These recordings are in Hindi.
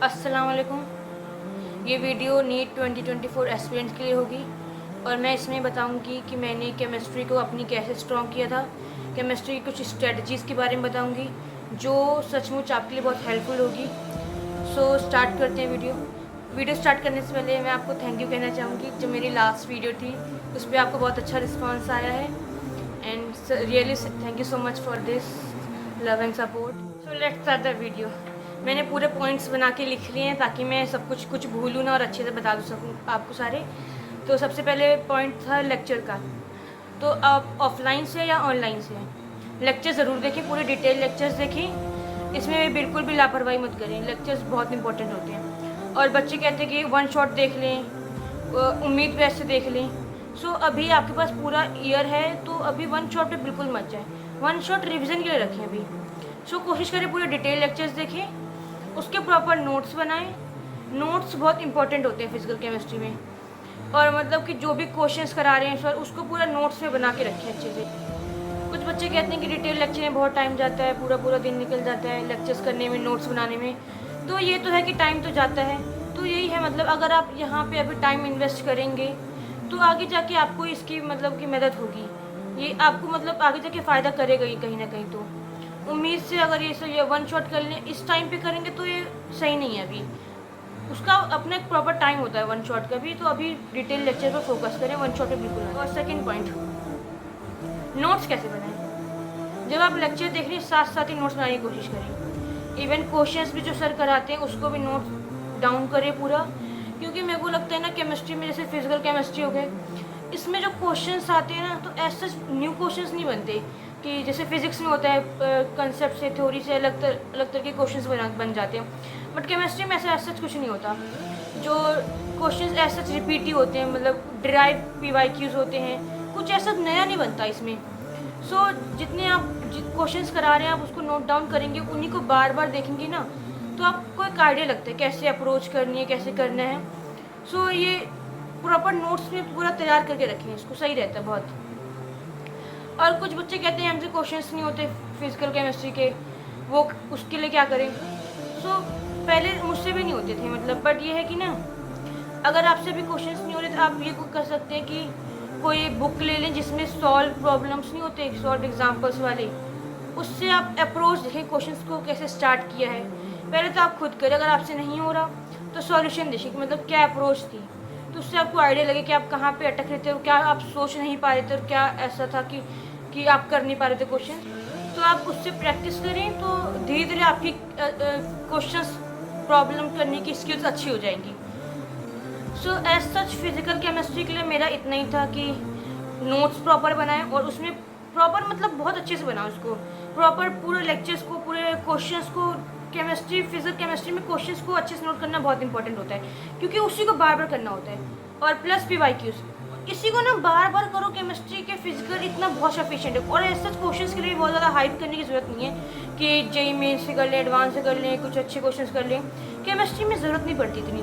अस्सलाम वालेकुम। ये वीडियो नीट 2024 एस्पिरेंट्स के लिए होगी और मैं इसमें बताऊंगी कि मैंने केमिस्ट्री को अपनी कैसे स्ट्रॉन्ग किया था। केमिस्ट्री की कुछ स्ट्रेटजीज़ के बारे में बताऊंगी जो सचमुच आपके लिए बहुत हेल्पफुल होगी। सो स्टार्ट करते हैं वीडियो स्टार्ट करने से पहले मैं आपको थैंक यू कहना चाहूँगी। जो मेरी लास्ट वीडियो थी उस पर आपको बहुत अच्छा रिस्पॉन्स आया है and really thank you so much for this love and support. So let's start the video. मैंने पूरे पॉइंट्स बना के लिख लिए हैं ताकि मैं सब कुछ भूलूँ ना और अच्छे से बता सकूँ आपको सारे। तो सबसे पहले पॉइंट था लेक्चर का। तो आप ऑफलाइन से या ऑनलाइन से लेक्चर ज़रूर देखें, पूरे डिटेल लेक्चर्स देखें। इसमें बिल्कुल भी लापरवाही मत करें, लेक्चर्स बहुत इंपॉर्टेंट होते हैं। और बच्चे कहते हैं कि वन शॉट देख लें, उम्मीद पे ऐसे देख लें। सो अभी आपके पास पूरा ईयर है तो अभी वन शॉट पे बिल्कुल मत जाए, वन शॉट रिविज़न के लिए रखें अभी। सो कोशिश करें पूरे डिटेल लेक्चर्स देखें, उसके प्रॉपर नोट्स बनाएं। नोट्स बहुत इंपॉर्टेंट होते हैं फिजिकल केमिस्ट्री में। और मतलब कि जो भी क्वेश्चंस करा रहे हैं सर उसको पूरा नोट्स में बना के रखें अच्छे से। कुछ बच्चे कहते हैं कि डिटेल लेक्चर में बहुत टाइम जाता है, पूरा पूरा दिन निकल जाता है लेक्चर्स करने में, नोट्स बनाने में। तो ये तो है कि टाइम तो जाता है, तो यही है मतलब अगर आप यहाँ पे अभी टाइम इन्वेस्ट करेंगे तो आगे जाके आपको इसकी मतलब की मदद होगी। ये आपको मतलब आगे जाके फ़ायदा करेगा ही कहीं ना कहीं। तो उम्मीद से अगर ये वन शॉट कर लें इस टाइम पे करेंगे तो ये सही नहीं है। अभी उसका अपना एक प्रॉपर टाइम होता है वन शॉट का भी। तो अभी डिटेल लेक्चर पर फोकस करें, वन शॉट पे बिल्कुल नहीं। और सेकंड पॉइंट, नोट्स कैसे बनाएं। जब आप लेक्चर देख रहे हैं साथ साथ ही नोट्स बनाने की कोशिश करें। इवन क्वेश्चंस भी जो सर कराते हैं उसको भी नोट डाउन करें पूरा। क्योंकि मेरे को लगता है ना केमिस्ट्री में जैसे फिजिकल केमिस्ट्री हो गए, इसमें जो क्वेश्चंस आते हैं ना तो ऐसे न्यू क्वेश्चंस नहीं बनते कि जैसे फिजिक्स में होता है कंसेप्ट से थ्योरी से अलग तरह के क्वेश्चंस बन जाते हैं। बट केमिस्ट्री में ऐसा ऐसा कुछ नहीं होता। जो क्वेश्चंस ऐसे रिपीट ही होते हैं, मतलब डिराइव PYQs होते हैं, कुछ ऐसा नया नहीं बनता इसमें। सो जितने आप क्वेश्चंस करा रहे हैं आप उसको नोट डाउन करेंगे, उन्हीं को बार बार देखेंगे ना तो आपको एक आइडिया लगता है कैसे अप्रोच करनी है, कैसे करना है। सो ये प्रॉपर नोट्स में पूरा तैयार करके रखें, इसको सही रहता है बहुत। और कुछ बच्चे कहते हैं हमसे क्वेश्चंस नहीं होते फिजिकल केमिस्ट्री के, वो उसके लिए क्या करें। सो पहले मुझसे भी नहीं होते थे मतलब, बट ये है कि ना अगर आपसे भी क्वेश्चंस नहीं हो रहे तो आप ये कर सकते हैं कि कोई बुक ले लें जिसमें सॉल्व प्रॉब्लम्स नहीं होते, सॉल्व एग्जाम्पल्स वाले। उससे आप अप्रोच देखें क्वेश्चंस को कैसे स्टार्ट किया है। पहले तो आप खुद करें, अगर आपसे नहीं हो रहा तो सॉल्यूशन देखें कि मतलब क्या अप्रोच थी। तो उससे आपको आइडिया लगे कि आप कहाँ पे अटक रहे थे और क्या आप सोच नहीं पा रहे थे और क्या ऐसा था कि आप कर नहीं पा रहे थे क्वेश्चन। तो आप उससे प्रैक्टिस करें तो धीरे धीरे आपकी क्वेश्चंस प्रॉब्लम करने की स्किल्स अच्छी हो जाएंगी। So as such physical chemistry के लिए मेरा इतना ही था कि नोट्स प्रॉपर बनाएं और उसमें प्रॉपर मतलब बहुत अच्छे से बनाओ उसको प्रॉपर, पूरे लेक्चर्स को, पूरे क्वेश्चंस को। केमिस्ट्री फिजिकल केमिस्ट्री में क्वेश्चंस को अच्छे से नोट करना बहुत इंपॉर्टेंट होता है क्योंकि उसी को बार बार करना होता है। और प्लस PYQs इसी को ना बार बार करो। केमिस्ट्री के फिजिकल इतना बहुत सफिशिएंट है। और ऐसे क्वेश्चंस के लिए बहुत ज़्यादा हाइप करने की जरूरत नहीं है कि JEE मेंस से कर लें, एडवांस से कर लें, कुछ अच्छे क्वेश्चंस कर लें। केमिस्ट्री में ज़रूरत नहीं पड़ती इतनी।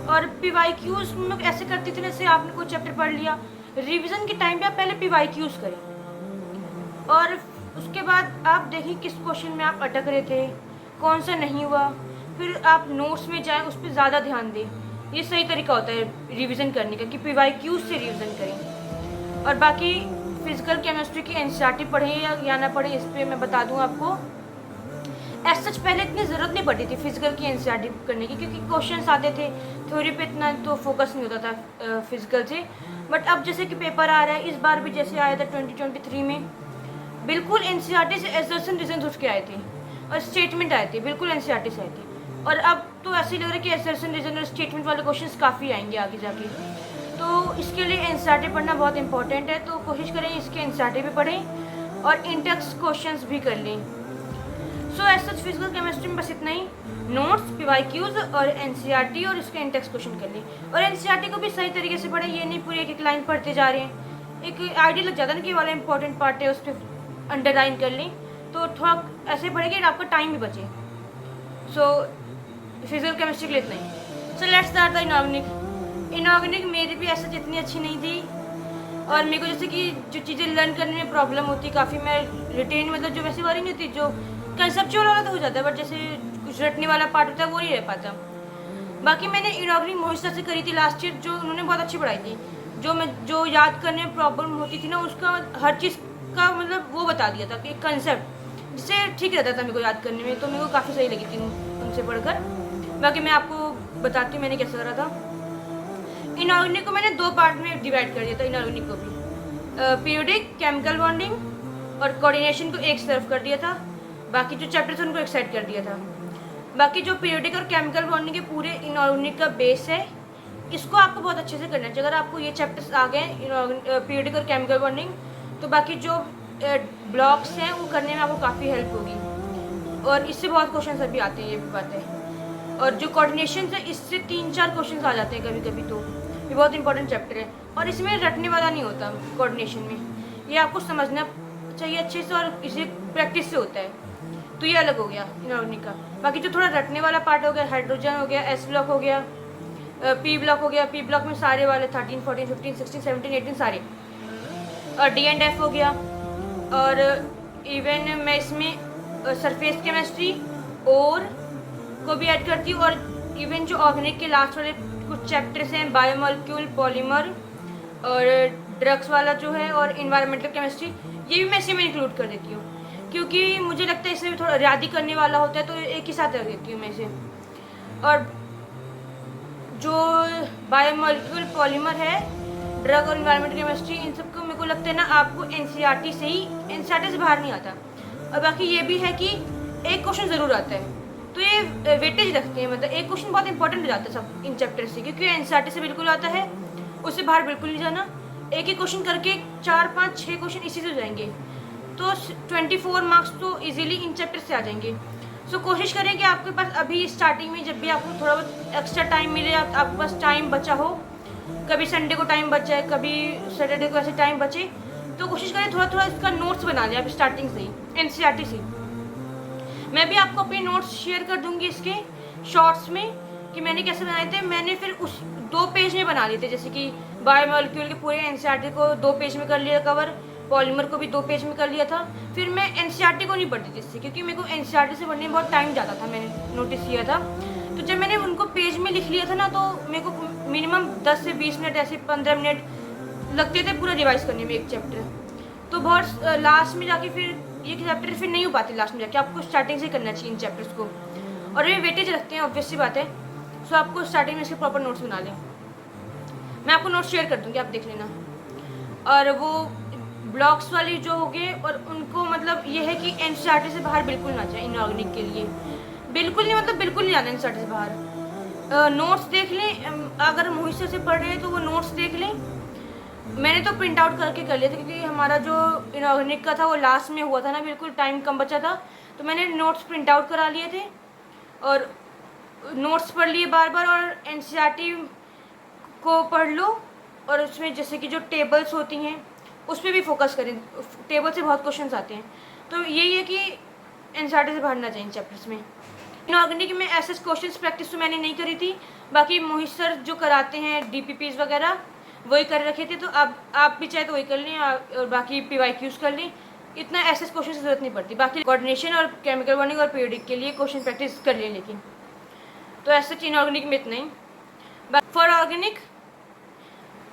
और PYQs हम लोग ऐसे करते थे जैसे आपने कोई चैप्टर पढ़ लिया, रिविज़न के टाइम पे आप पहले PYQs करें और उसके बाद आप देखें किस क्वेश्चन में आप अटक रहे थे, कौन सा नहीं हुआ, फिर आप नोट्स में जाएं, उस पर ज़्यादा ध्यान दें। ये सही तरीका होता है रिवीजन करने का कि PYQs से रिवीजन करें। और बाकी फिजिकल केमिस्ट्री की NCERT पढ़ें या ना पढ़ें इस पर मैं बता दूं आपको। एज सच पहले इतनी ज़रूरत नहीं पड़ती थी फिजिकल की NCERT करने की क्योंकि क्वेश्चंस आते थे, थ्योरी पे इतना तो फोकस नहीं होता था फिजिकल से। बट अब जैसे कि पेपर आ रहा है, इस बार भी जैसे आया था 2023 में, बिल्कुल NCERT से एसर्शन रीजन उठ के आए थे और स्टेटमेंट आए थे, बिल्कुल NCERT से आए थे। और अब तो ऐसे लग रहा है कि एसर्शन रीजन और स्टेटमेंट वाले क्वेश्चंस काफ़ी आएंगे आगे जाके। तो इसके लिए NCERT पढ़ना बहुत इंपॉर्टेंट है। तो कोशिश करें इसके NCERT भी पढ़ें और इंटेक्स क्वेश्चंस भी कर लें। So as such physical chemistry में बस इतना ही। नोट्स, PYQs और NCERT और इसके इंटेक्स क्वेश्चन कर लें। और NCERT को भी सही तरीके से पढ़ें, ये नहीं पूरी एक एक लाइन पढ़ते जा रहे हैं। एक आइडिया लग जाता है ना कि वाला इंपॉर्टेंट पार्ट है, उस पर अंडरलाइन कर लें तो थोड़ा ऐसे पढ़ेंगे कि आपका टाइम भी बचे। सो फिजिकल केमिस्ट्री के लिए इतना ही। So let's start the inorganic. Inorganic मेरी भी ऐसा जितनी अच्छी नहीं थी और मेरे को जैसे कि जो चीज़ें लर्न करने में प्रॉब्लम होती काफ़ी, मैं रिटेन मतलब जो वैसी वाली नहीं होती जो कंसेप्चुअल वाला तो हो जाता है, बट जैसे कुछ रटने वाला पार्ट होता है वो नहीं रह पाता। बाकी मैंने इनऑर्गेनिक मोहित सर से करी थी लास्ट ईयर, जो उन्होंने बहुत अच्छी पढ़ाई थी। जो याद करने में प्रॉब्लम होती थी ना, उसका हर चीज़ का मतलब वो बता दिया था कि कंसेप्ट, जिससे ठीक रहता था मेरे को याद करने में। तो मेरे को काफ़ी सही लगी थी उनसे पढ़कर। बाकी मैं आपको बताती हूँ मैंने कैसे करा था। इनऑर्गेनिक को मैंने 2 पार्ट में डिवाइड कर दिया था। इनऑर्गेनिक को भी पीरियोडिक, केमिकल बॉन्डिंग और कोऑर्डिनेशन को एक तरफ कर दिया था। बाकी जो चैप्टर थे उनको एक साइड कर दिया था। बाकी जो पीरियोडिक और केमिकल बॉन्डिंग के पूरे इनऑर्गेनिक का बेस है, इसको आपको बहुत अच्छे से करना चाहिए। अगर आपको ये चैप्टर्स आ गए पीरियोडिक और केमिकल बॉन्डिंग, तो बाकी जो ब्लॉक्स हैं वो करने में आपको काफ़ी हेल्प होगी। और इससे बहुत क्वेश्चन अभी आते हैं, ये भी बात है। और जो कोऑर्डिनेशन है, इससे 3-4 क्वेश्चन आ जाते हैं कभी कभी। तो ये बहुत इंपॉर्टेंट चैप्टर है और इसमें रटने वाला नहीं होता कोऑर्डिनेशन में। ये आपको समझना चाहिए अच्छे से और इसे प्रैक्टिस से होता है। तो ये अलग हो गया इनऑर्गेनिक का। बाकी जो थोड़ा रटने वाला पार्ट हो गया, हाइड्रोजन हो गया, एस ब्लॉक हो गया, पी ब्लॉक हो गया। पी ब्लॉक में सारे वाले 13, 14, 15, 16, 17, 18 सारे, और डी एंड एफ हो गया। और इवन मैं इसमें सरफेस केमिस्ट्री और को भी ऐड करती हूँ। और इवन जो ऑर्गेनिक के लास्ट वाले कुछ चैप्टर्स हैं, बायोमोलिक्यूल, पॉलीमर और ड्रग्स वाला जो है, और इन्वायरमेंटल केमिस्ट्री, ये भी मैं इसी में इंक्लूड कर देती हूँ। क्योंकि मुझे लगता है इसमें थोड़ा याद ही करने वाला होता है, तो एक ही साथ रख देती हूँ मैं इसे। और जो बायोमोलिक्यूल, पॉलीमर है, ड्रग और इन्वायरमेंटल केमिस्ट्री, इन सबको मेरे को लगता है ना आपको एनसीईआरटी से ही, एनसीईआरटी से बाहर नहीं आता। और बाकी ये भी है कि एक क्वेश्चन ज़रूर आता है, तो ये वेटेज रखते हैं। मतलब एक क्वेश्चन बहुत इंपॉर्टेंट हो जाता है सब इन चैप्टर से, क्योंकि एनसीईआरटी से बिल्कुल आता है, उससे बाहर बिल्कुल नहीं जाना। एक ही क्वेश्चन करके 4, 5, 6 क्वेश्चन इसी से हो जाएंगे, तो 24 मार्क्स तो इजीली इन चैप्टर से आ जाएंगे। सो कोशिश करें कि आपके पास अभी स्टार्टिंग में जब भी आपको थोड़ा बहुत एक्स्ट्रा टाइम मिले, आपके पास टाइम बचा हो, कभी संडे को टाइम बच जाए, कभी सैटरडे को ऐसे टाइम बचे, तो कोशिश करें थोड़ा थोड़ा इसका नोट्स बना लें आप स्टार्टिंग से ही, एनसीईआरटी से। मैं भी आपको अपने नोट्स शेयर कर दूंगी इसके शॉर्ट्स में कि मैंने कैसे बनाए थे। मैंने फिर उस 2 पेज में बना लिए थे, जैसे कि बायोमोलिक्यूल के पूरे एनसीईआरटी को 2 पेज में कर लिया कवर, पॉलीमर को भी 2 पेज में कर लिया था। फिर मैं एनसीईआरटी को नहीं पढ़ती थी इससे, क्योंकि मेरे को एनसीईआरटी से पढ़ने में बहुत टाइम जाता था, मैंने नोटिस किया था। तो जब मैंने उनको पेज में लिख लिया था ना, तो मेरे को मिनिमम 10 से 20 मिनट, ऐसे 15 मिनट लगते थे पूरा रिवाइज करने में एक चैप्टर। तो बहुत लास्ट में जाके फिर ये चैप्टर फिर नहीं हो पाते लास्ट में जाके, आपको स्टार्टिंग से करना चाहिए इन चैप्टर्स को। और ये वेटेज रखते हैं, ऑब्वियस सी बात है। सो आपको स्टार्टिंग में इसके प्रॉपर नोट्स बना लें। मैं आपको नोट्स शेयर कर दूँगी, आप देख लेना। और वो ब्लॉक्स वाली जो हो गए, और उनको मतलब ये है कि एनसीईआरटी से बाहर बिल्कुल ना जाए इनऑर्गेनिक के लिए, बिल्कुल नहीं, मतलब बिल्कुल नहीं जाना एनसीईआरटी से बाहर। नोट्स देख लें, अगर मोहित सर से पढ़ रहे हैं तो वो नोट्स देख लें। मैंने तो प्रिंट आउट करके कर लिया था, क्योंकि हमारा जो इनऑर्गेनिक का था वो लास्ट में हुआ था ना, बिल्कुल टाइम कम बचा था, तो मैंने नोट्स प्रिंट आउट करा लिए थे और नोट्स पढ़ लिए बार बार। और एनसीईआरटी को पढ़ लो, और उसमें जैसे कि जो टेबल्स होती हैं उस पर भी फोकस करें, टेबल से बहुत क्वेश्चंस आते हैं। तो यही है कि एनसीईआरटी से बाहर ना जाए चैप्टर्स में। इनऑर्गेनिक में ऐसे क्वेश्चंस प्रैक्टिस तो मैंने नहीं करी थी, बाकी मोहित सर जो कराते हैं डीपीपीज वगैरह वही कर रखे थे, तो अब आप भी चाहे तो वही कर लें, और बाकी पीवाईक्यूज कर लें। इतना ऐसे क्वेश्चन की जरूरत नहीं पड़ती। बाकी कोऑर्डिनेशन और केमिकल बॉन्डिंग और पीरियोडिक के लिए क्वेश्चन प्रैक्टिस कर लें, लेकिन तो ऐसे इनऑर्गेनिक में इतना ही। फॉर ऑर्गेनिक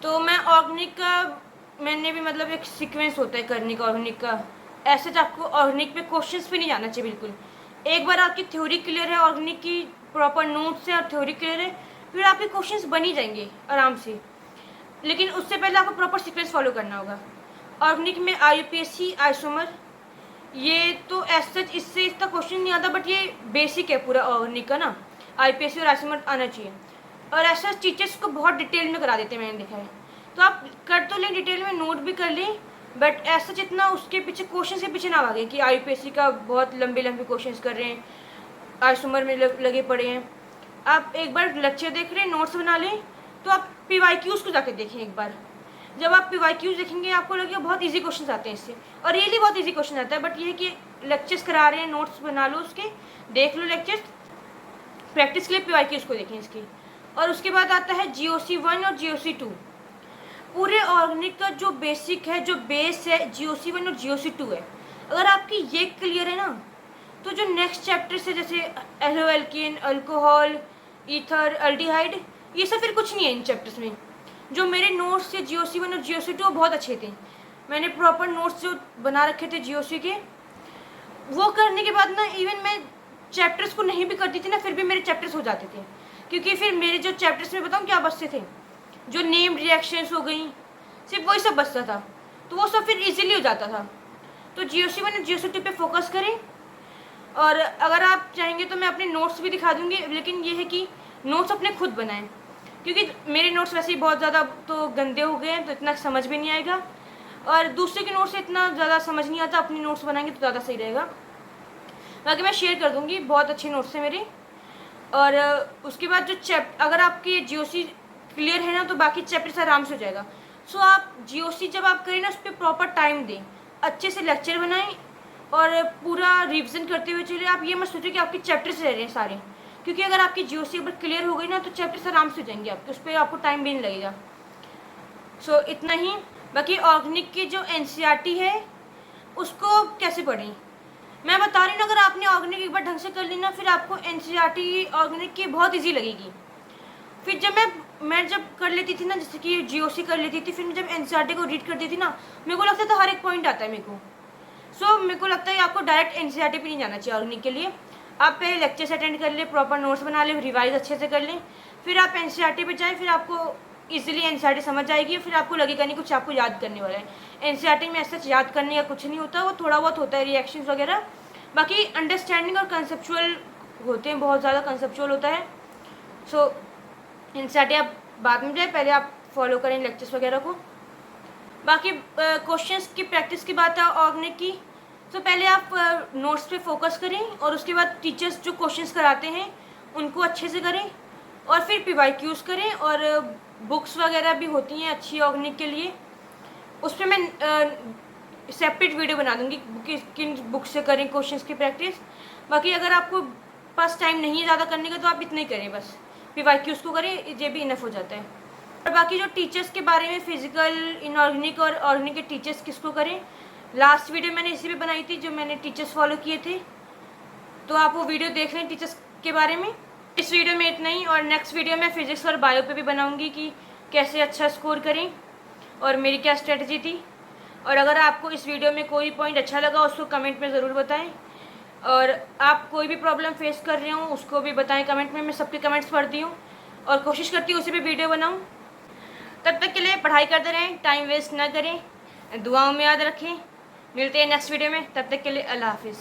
तो मैं ऑर्गेनिक का मैंने भी मतलब एक सीक्वेंस होता है करने का ऑर्गेनिक का। ऐसे तो आपको ऑर्गेनिक पे क्वेश्चंस पे नहीं जाना चाहिए बिल्कुल। एक बार आपकी थ्योरी क्लियर है, ऑर्गेनिक की प्रॉपर नोट्स है और थ्योरी क्लियर है, फिर आपके क्वेश्चंस बन ही जाएंगे आराम से। लेकिन उससे पहले आपको प्रॉपर सीक्वेंस फॉलो करना होगा। ऑर्गेनिक में आईयूपीएससी, आइसोमर, ये तो ऐसा इससे इसका क्वेश्चन नहीं आता, बट ये बेसिक है पूरा ऑर्गेनिक का ना, आईयूपीएससी और आइसोमर आना चाहिए। और ऐसा टीचर्स को बहुत डिटेल में करा देते हैं, मैंने देखा है। तो आप कर तो लें डिटेल में, नोट भी कर लें, बट ऐसा जितना उसके पीछे क्वेश्चन के पीछे ना भागे कि आईयूपीएससी का बहुत लंबे लंबे क्वेश्चन कर रहे हैं, आइसोमर में लगे पड़े हैं। आप एक बार लेक्चर देख रहे हैं, नोट्स बना लें, तो आप पीवाईक्यूज को जाके देखें एक बार। जब आप पीवाईक्यूज देखेंगे आपको लगेगा बहुत इजी क्वेश्चन आते हैं इससे, और रियली बहुत इजी क्वेश्चन आता है। बट ये है कि लेक्चर्स करा रहे हैं, नोट्स बना लो, उसके देख लो लेक्चर्स, प्रैक्टिस के लिए पीवाईक्यूज को देखें इसकी। और उसके बाद आता है जीओसी 1 और जीओसी 2। पूरे ऑर्गेनिक का जो बेसिक है, जो बेस है, जीओसी 1 और जीओसी 2 है। अगर आपकी ये क्लियर है ना, तो जो नेक्स्ट चैप्टर्स है जैसे haloalkane, alcohol, ether, aldehyde, ये सब फिर कुछ नहीं है इन चैप्टर्स में। जो मेरे नोट्स थे GOC1 और GOC2 वो बहुत अच्छे थे। मैंने प्रॉपर नोट्स जो बना रखे थे GOC के, वो करने के बाद ना इवन मैं चैप्टर्स को नहीं भी करती थी ना, फिर भी मेरे चैप्टर्स हो जाते थे। क्योंकि फिर मेरे जो चैप्टर्स में बताऊँ क्या बचते थे, जो नेम रिएक्शंस हो गई, सिर्फ वही सब बचता था, तो वो सब फिर इजीली हो जाता था। तो GOC1 और GOC2 पे फोकस करें। और अगर आप चाहेंगे तो मैं अपने नोट्स भी दिखा दूँगी, लेकिन ये है कि नोट्स अपने खुद बनाएं, क्योंकि मेरे नोट्स वैसे ही बहुत ज़्यादा तो गंदे हो गए हैं, तो इतना समझ भी नहीं आएगा, और दूसरे के नोट्स से इतना ज़्यादा समझ नहीं आता। अपने नोट्स बनाएंगे तो ज़्यादा सही रहेगा। बाकी मैं शेयर कर दूँगी, बहुत अच्छे नोट्स हैं मेरे। और उसके बाद जो अगर आपके GOC क्लियर है ना, तो बाकी चैप्टर्स आराम से हो जाएगा। सो आप GOC जब आप करें ना, उस पर प्रॉपर टाइम दें, अच्छे से लेक्चर बनाएं और पूरा रिवीजन करते हुए चलिए। आप ये मत सोचिए कि आपके चैप्टर्स रह रहे हैं सारे, क्योंकि अगर आपकी GOC एक बार क्लियर हो गई ना, तो चैप्टर्स आराम से हो जाएंगे आपके, उस पर आपको टाइम भी नहीं लगेगा। सो इतना ही। बाकी ऑर्गेनिक की जो NCERT है उसको कैसे पढ़ें, मैं बता रही हूँ। अगर आपने ऑर्गेनिक एक बार ढंग से कर ली ना, फिर आपको NCERT ऑर्गेनिक की बहुत ईजी लगेगी। फिर जब मैं जब कर लेती थी ना, जैसे कि GOC कर लेती थी, फिर मैं जब NCERT को रीड करती थी ना, मेरे को लगता था हर एक पॉइंट आता है मेरे को। सो मेरे को लगता है आपको डायरेक्ट NCERT पे नहीं जाना चाहिए ऑर्गेनिक के लिए। आप पहले लेक्चर्स अटेंड कर ले, प्रॉपर नोट्स बना ले, रिवाइज अच्छे से कर लें, फिर आप NCERT पे जाएँ। फिर आपको ईजिली NCERT समझ आएगी, फिर आपको लगेगा नहीं कुछ आपको याद करने वाला है। NCERT में ऐसा याद करने का कुछ नहीं होता, वो थोड़ा बहुत होता है रिएक्शंस वगैरह। बाकी अंडरस्टैंडिंग और कंसेप्चुअल होते हैं, बहुत ज़्यादा कंसेप्चुअल होता है। सो NCERT आप बाद में जाए, पहले आप फॉलो करें लेक्चर्स वगैरह को। बाकी क्वेश्चंस की प्रैक्टिस की बात है ऑर्गेनिक की, तो पहले आप नोट्स पे फोकस करें, और उसके बाद टीचर्स जो क्वेश्चंस कराते हैं उनको अच्छे से करें, और फिर PYQs करें। और बुक्स वगैरह भी होती हैं अच्छी ऑर्गेनिक के लिए, उस पर मैं सेपरेट वीडियो बना दूँगी किन बुक से करें क्वेश्चंस की प्रैक्टिस। बाकी अगर आपको पास टाइम नहीं है ज़्यादा करने का, तो आप इतना ही करें, बस PYQs को करें, ये भी इनफ हो जाता है। और बाकी जो टीचर्स के बारे में, फिजिकल, इनऑर्गेनिक और ऑर्गेनिक के टीचर्स किसको करें, लास्ट वीडियो मैंने इसी पे बनाई थी, जो मैंने टीचर्स फॉलो किए थे, तो आप वो वीडियो देख लें टीचर्स के बारे में। इस वीडियो में इतना ही, और नेक्स्ट वीडियो में फिजिक्स और बायो पे भी बनाऊंगी कि कैसे अच्छा स्कोर करें और मेरी क्या स्ट्रेटजी थी। और अगर आपको इस वीडियो में कोई पॉइंट अच्छा लगा, उसको कमेंट में ज़रूर बताएं, और आप कोई भी प्रॉब्लम फेस कर रहे हो उसको भी बताएं कमेंट में। मैं सबके कमेंट्स पढ़ती हूँ और कोशिश करती हूँ उसी पे वीडियो बनाऊँ। तब तक के लिए पढ़ाई करते रहें, टाइम वेस्ट ना करें, दुआओं में याद रखें। मिलते हैं नेक्स्ट वीडियो में, तब तक के लिए अल्लाह हाफिज़।